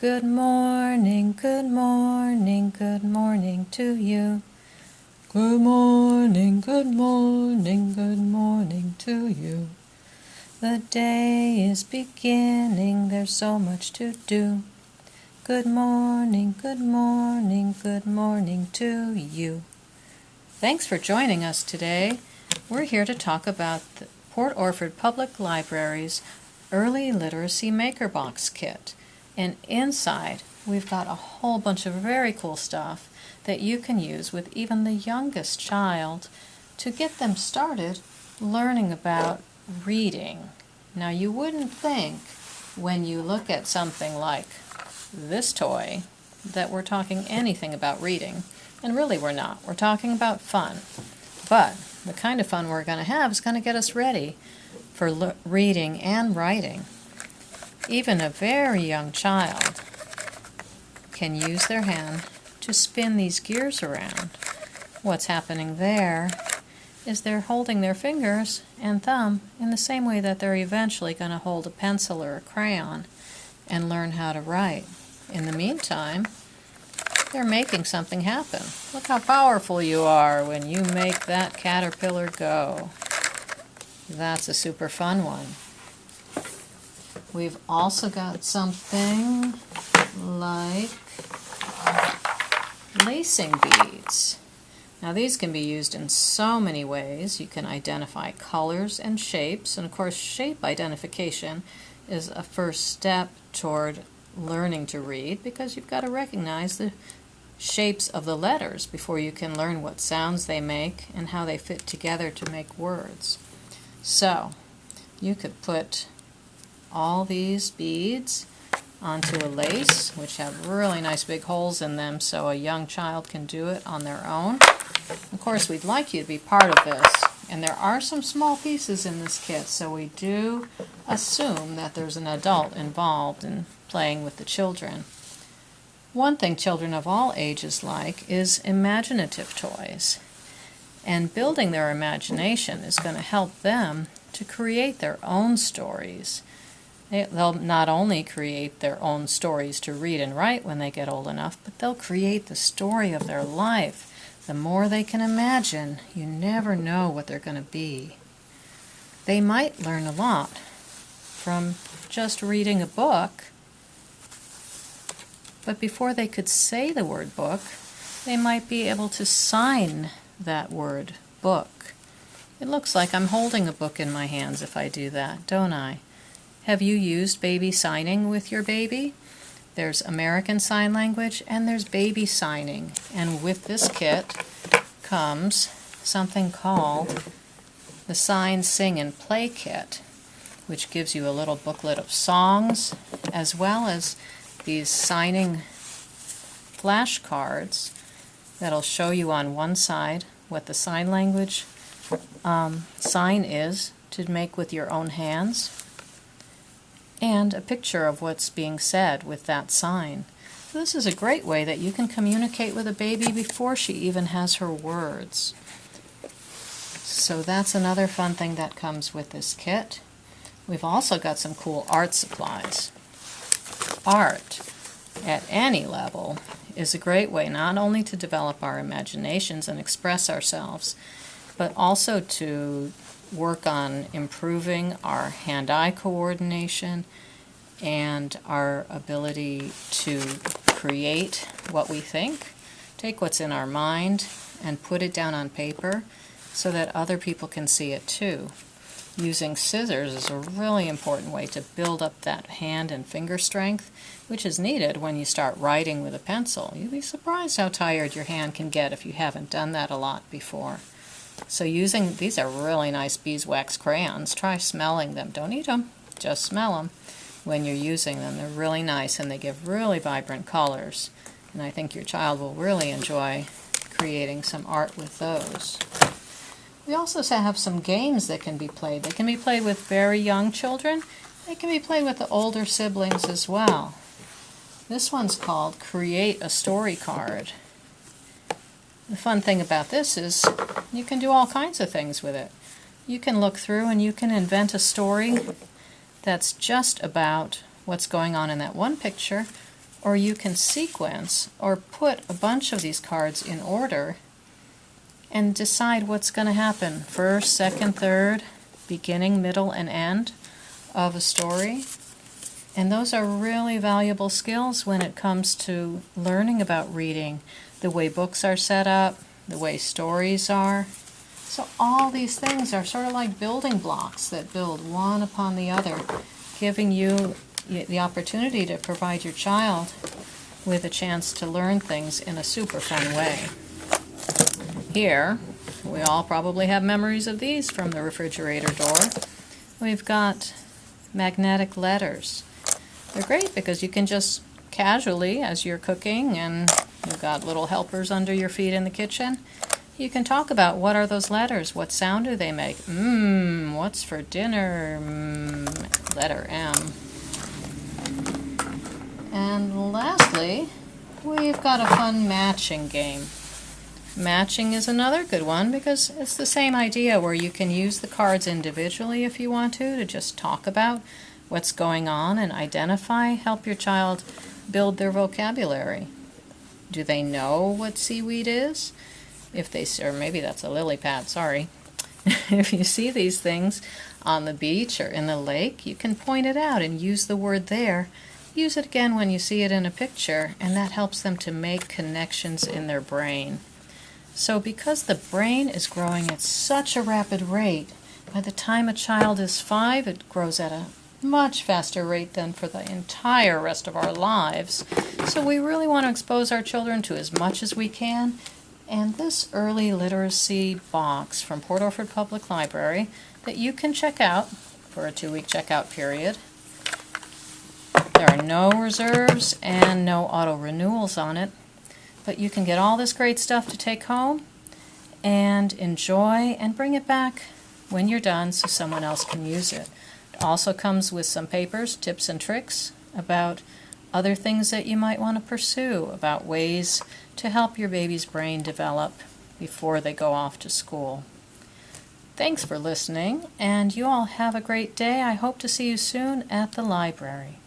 Good morning, good morning, good morning to you. Good morning, good morning, good morning to you. The day is beginning, there's so much to do. Good morning, good morning, good morning to you. Thanks for joining us today. We're here to talk about the Port Orford Public Library's Early Literacy MakerBox Kit. And inside, we've got a whole bunch of very cool stuff that you can use with even the youngest child to get them started learning about reading. Now, you wouldn't think when you look at something like this toy that we're talking anything about reading, and really we're not. We're talking about fun. But the kind of fun we're going to have is going to get us ready for reading and writing. Even a very young child can use their hand to spin these gears around. What's happening there is they're holding their fingers and thumb in the same way that they're eventually going to hold a pencil or a crayon and learn how to write. In the meantime, they're making something happen. Look how powerful you are when you make that caterpillar go. That's a super fun one. We've also got something like lacing beads. Now these can be used in so many ways. You can identify colors and shapes, and of course shape identification is a first step toward learning to read, because you've got to recognize the shapes of the letters before you can learn what sounds they make and how they fit together to make words. So you could put all these beads onto a lace, which have really nice big holes in them, so a young child can do it on their own. Of course, we'd like you to be part of this, and there are some small pieces in this kit, so we do assume that there's an adult involved in playing with the children. One thing children of all ages like is imaginative toys, and building their imagination is going to help them to create their own stories. They'll not only create their own stories to read and write when they get old enough, but they'll create the story of their life. The more they can imagine, you never know what they're going to be. They might learn a lot from just reading a book, but before they could say the word book, they might be able to sign that word book. It looks like I'm holding a book in my hands if I do that, don't I? Have you used baby signing with your baby? There's American Sign Language and there's baby signing. And with this kit comes something called the Sign, Sing, and Play Kit, which gives you a little booklet of songs as well as these signing flashcards that'll show you on one side what the sign language sign is to make with your own hands, and a picture of what's being said with that sign. So this is a great way that you can communicate with a baby before she even has her words. So that's another fun thing that comes with this kit. We've also got some cool art supplies. Art, at any level, is a great way not only to develop our imaginations and express ourselves, but also to work on improving our hand-eye coordination and our ability to create what we think, take what's in our mind and put it down on paper so that other people can see it too. Using scissors is a really important way to build up that hand and finger strength, which is needed when you start writing with a pencil. You'd be surprised how tired your hand can get if you haven't done that a lot before. So these are really nice beeswax crayons. Try smelling them. Don't eat them, just smell them when you're using them. They're really nice and they give really vibrant colors. And I think your child will really enjoy creating some art with those. We also have some games that can be played. They can be played with very young children. They can be played with the older siblings as well. This one's called Create a Story Card. The fun thing about this is you can do all kinds of things with it. You can look through and you can invent a story that's just about what's going on in that one picture, or you can sequence or put a bunch of these cards in order and decide what's going to happen. First, second, third, beginning, middle, and end of a story. And those are really valuable skills when it comes to learning about reading, the way books are set up, the way stories are. So all these things are sort of like building blocks that build one upon the other, giving you the opportunity to provide your child with a chance to learn things in a super fun way. Here, we all probably have memories of these from the refrigerator door. We've got magnetic letters. They're great because you can just casually, as you're cooking and you've got little helpers under your feet in the kitchen, you can talk about what are those letters, what sound do they make? What's for dinner? Letter M. And lastly, we've got a fun matching game. Matching is another good one because it's the same idea where you can use the cards individually if you want to just talk about what's going on and identify, help your child build their vocabulary. Do they know what seaweed is? If they, or maybe that's a lily pad, sorry. If you see these things on the beach or in the lake, you can point it out and use the word there. Use it again when you see it in a picture, and that helps them to make connections in their brain. So because the brain is growing at such a rapid rate, by the time a child is 5, it grows at a much faster rate than for the entire rest of our lives. So we really want to expose our children to as much as we can. And this early literacy box from Port Orford Public Library that you can check out for a 2-week checkout period. There are no reserves and no auto-renewals on it, but you can get all this great stuff to take home and enjoy and bring it back when you're done so someone else can use it. It also comes with some papers, tips and tricks about other things that you might want to pursue, about ways to help your baby's brain develop before they go off to school. Thanks for listening, and you all have a great day. I hope to see you soon at the library.